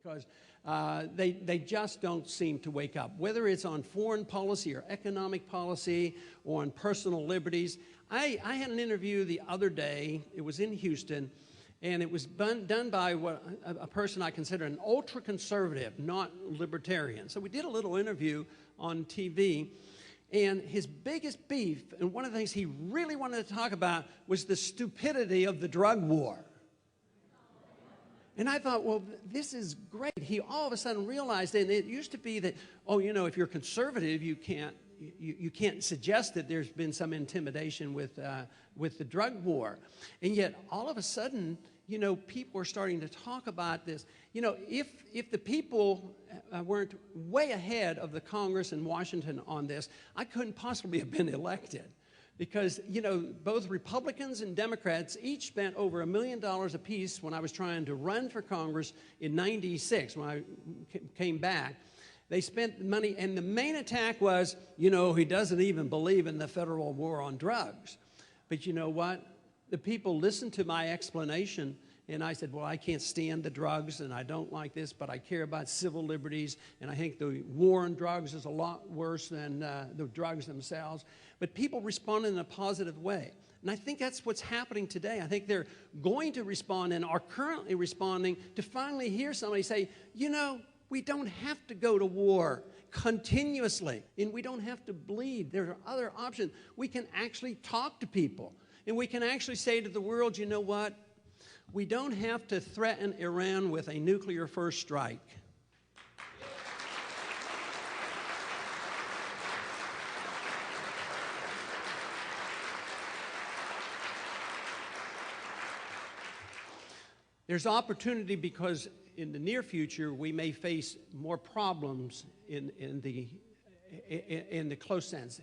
because they just don't seem to wake up, whether it's on foreign policy or economic policy or on personal liberties. I had an interview the other day. It was in Houston, and it was done by a person I consider an ultra-conservative, not libertarian. So we did a little interview on TV, and his biggest beef, and one of the things he really wanted to talk about, was the stupidity of the drug war. And I thought, well, this is great. He all of a sudden realized, and it used to be that, oh, you know, if you're conservative, you can't suggest that there's been some intimidation with the drug war. And yet, all of a sudden, you know, people are starting to talk about this. You know, if the people weren't way ahead of the Congress in Washington on this, I couldn't possibly have been elected. Because, you know, both Republicans and Democrats each spent over $1 million apiece when I was trying to run for Congress in '96, when I came back. They spent money, and the main attack was, you know, he doesn't even believe in the federal war on drugs. But you know what? The people listened to my explanation, and I said, well, I can't stand the drugs, and I don't like this, but I care about civil liberties, and I think the war on drugs is a lot worse than the drugs themselves. But people responded in a positive way. And I think that's what's happening today. I think they're going to respond and are currently responding to finally hear somebody say, you know, we don't have to go to war continuously, and we don't have to bleed. There are other options. We can actually talk to people, and we can actually say to the world, you know what? We don't have to threaten Iran with a nuclear first strike. There's opportunity because in the near future, we may face more problems in the close sense.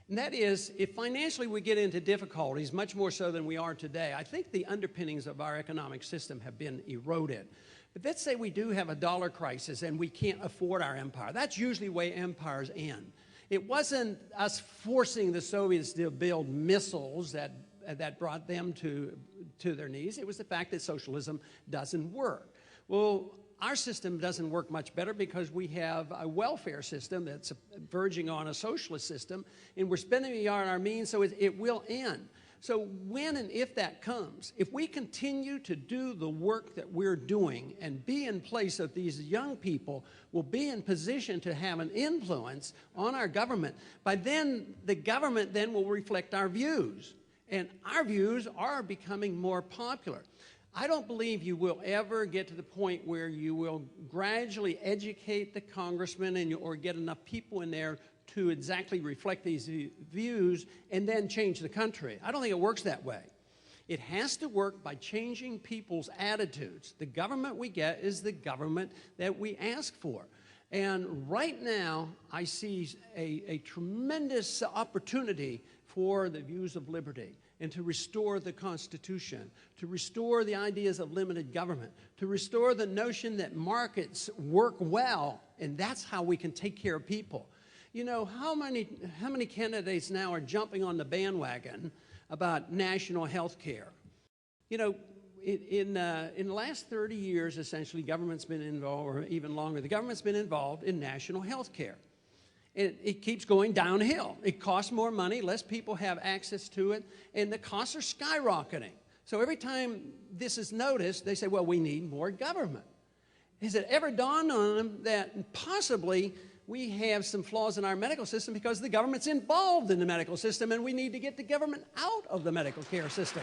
And that is, if financially we get into difficulties, much more so than we are today, I think the underpinnings of our economic system have been eroded. But let's say we do have a dollar crisis and we can't afford our empire. That's usually the way empires end. It wasn't us forcing the Soviets to build missiles that brought them to their knees. It was the fact that socialism doesn't work. Well, our system doesn't work much better because we have a welfare system that's verging on a socialist system, and we're spending beyond our means, so it will end. So when and if that comes, if we continue to do the work that we're doing and be in place that these young people will be in position to have an influence on our government, by then the government then will reflect our views. And our views are becoming more popular. I don't believe you will ever get to the point where you will gradually educate the congressman or get enough people in there to exactly reflect these views and then change the country. I don't think it works that way. It has to work by changing people's attitudes. The government we get is the government that we ask for. And right now, I see a tremendous opportunity for the views of liberty and to restore the Constitution, to restore the ideas of limited government, to restore the notion that markets work well, and that's how we can take care of people. You know, how many candidates now are jumping on the bandwagon about national health care? You know, in the last 30 years, essentially, government's been involved, or even longer, the government's been involved in national health care. It keeps going downhill. It costs more money, less people have access to it, and the costs are skyrocketing. So every time this is noticed, they say, well, we need more government. Has it ever dawned on them that possibly we have some flaws in our medical system because the government's involved in the medical system and we need to get the government out of the medical care system?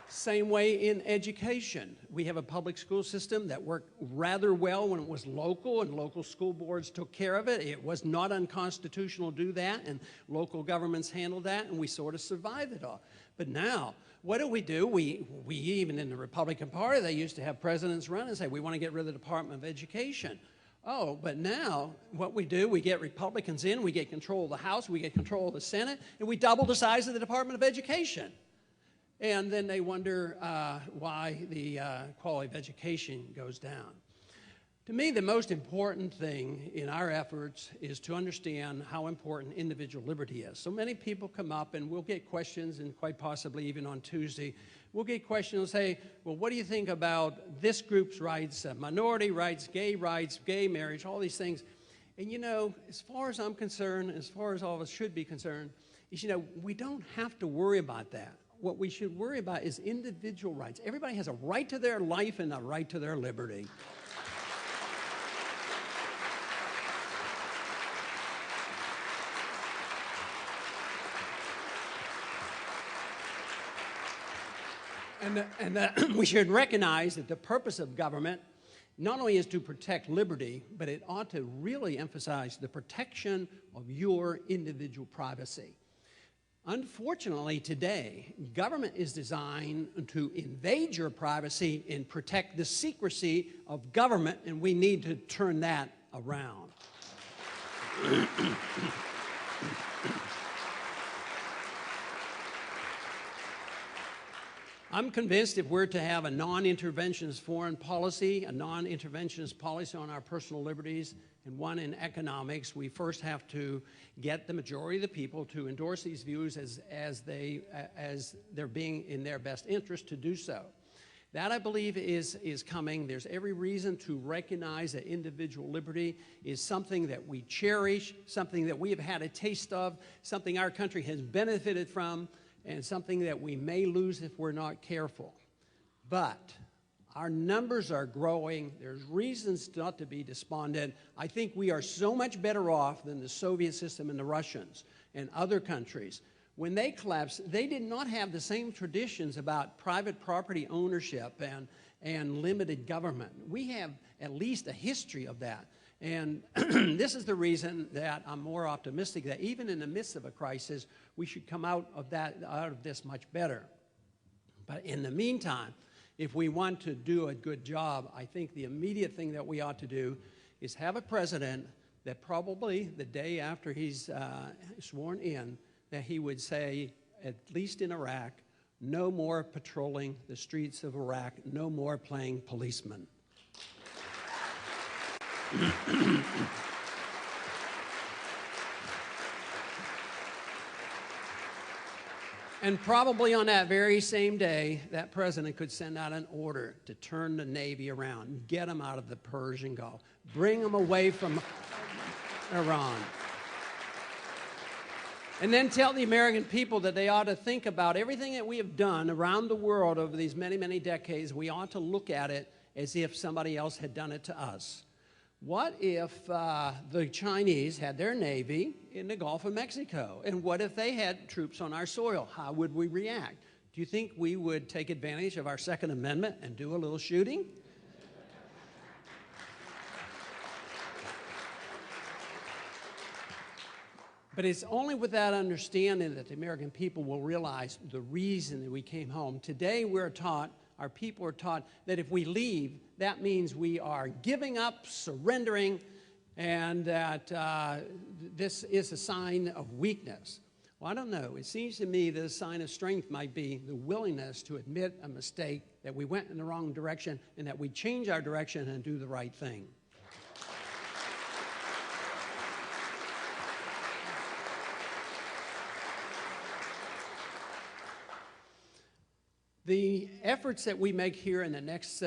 Same way in education. We have a public school system that worked rather well when it was local, and local school boards took care of it. It was not unconstitutional to do that, and local governments handled that, and we sort of survived it all. But now, what do? We even in the Republican Party, they used to have presidents run and say, we want to get rid of the Department of Education. Oh, but now what we do, we get Republicans in, we get control of the House, we get control of the Senate, and we double the size of the Department of Education. And then they wonder why the quality of education goes down. To me, the most important thing in our efforts is to understand how important individual liberty is. So many people come up and we'll get questions, and quite possibly even on Tuesday, we'll get questions and say, well, what do you think about this group's rights, minority rights, gay marriage, all these things. And you know, as far as I'm concerned, as far as all of us should be concerned, is, you know, we don't have to worry about that. What we should worry about is individual rights. Everybody has a right to their life and a right to their liberty. And we should recognize that the purpose of government not only is to protect liberty, but it ought to really emphasize the protection of your individual privacy. Unfortunately, today, government is designed to invade your privacy and protect the secrecy of government, and we need to turn that around. I'm convinced if we're to have a non-interventionist foreign policy, a non-interventionist policy on our personal liberties, and one in economics, we first have to get the majority of the people to endorse these views as they're being in their best interest to do so. That, I believe, is coming. There's every reason to recognize that individual liberty is something that we cherish, something that we have had a taste of, something our country has benefited from, and something that we may lose if we're not careful. But our numbers are growing. There's reasons not to be despondent. I think we are so much better off than the Soviet system and the Russians and other countries. When they collapsed, they did not have the same traditions about private property ownership and limited government. We have at least a history of that. And this is the reason that I'm more optimistic that even in the midst of a crisis, we should come out of this much better. But in the meantime, if we want to do a good job, I think the immediate thing that we ought to do is have a president that probably the day after he's sworn in, that he would say, at least in Iraq, no more patrolling the streets of Iraq, no more playing policeman. And probably on that very same day, that president could send out an order to turn the Navy around, get them out of the Persian Gulf, bring them away from Iran. And then tell the American people that they ought to think about everything that we have done around the world over these many, many decades. We ought to look at it as if somebody else had done it to us. What if the Chinese had their Navy in the Gulf of Mexico? And what if they had troops on our soil? How would we react? Do you think we would take advantage of our Second Amendment and do a little shooting? But it's only with that understanding that the American people will realize the reason that we came home. Today we're taught, our people are taught, that if we leave, that means we are giving up, surrendering, and that this is a sign of weakness. Well, I don't know. It seems to me that a sign of strength might be the willingness to admit a mistake, that we went in the wrong direction, and that we change our direction and do the right thing. The efforts that we make here in the next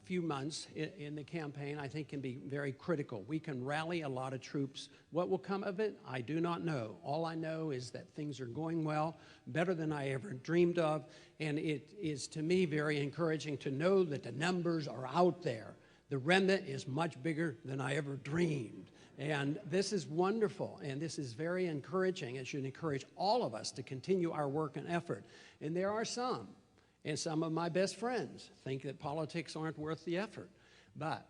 few months in the campaign, I think, can be very critical. We can rally a lot of troops. What will come of it, I do not know. All I know is that things are going well, better than I ever dreamed of, and it is, to me, very encouraging to know that the numbers are out there. The remnant is much bigger than I ever dreamed. And this is wonderful, and this is very encouraging. It should encourage all of us to continue our work and effort. And there are some. And some of my best friends think that politics aren't worth the effort. But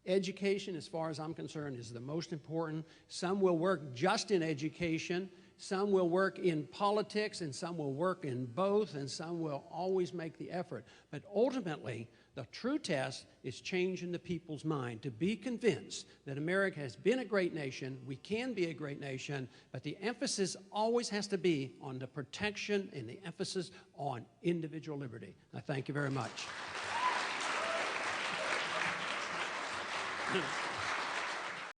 education, as far as I'm concerned, is the most important. Some will work just in education, some will work in politics, and some will work in both, and some will always make the effort. But ultimately, the true test is changing the people's mind, to be convinced that America has been a great nation, we can be a great nation, but the emphasis always has to be on the protection and the emphasis on individual liberty. I thank you very much.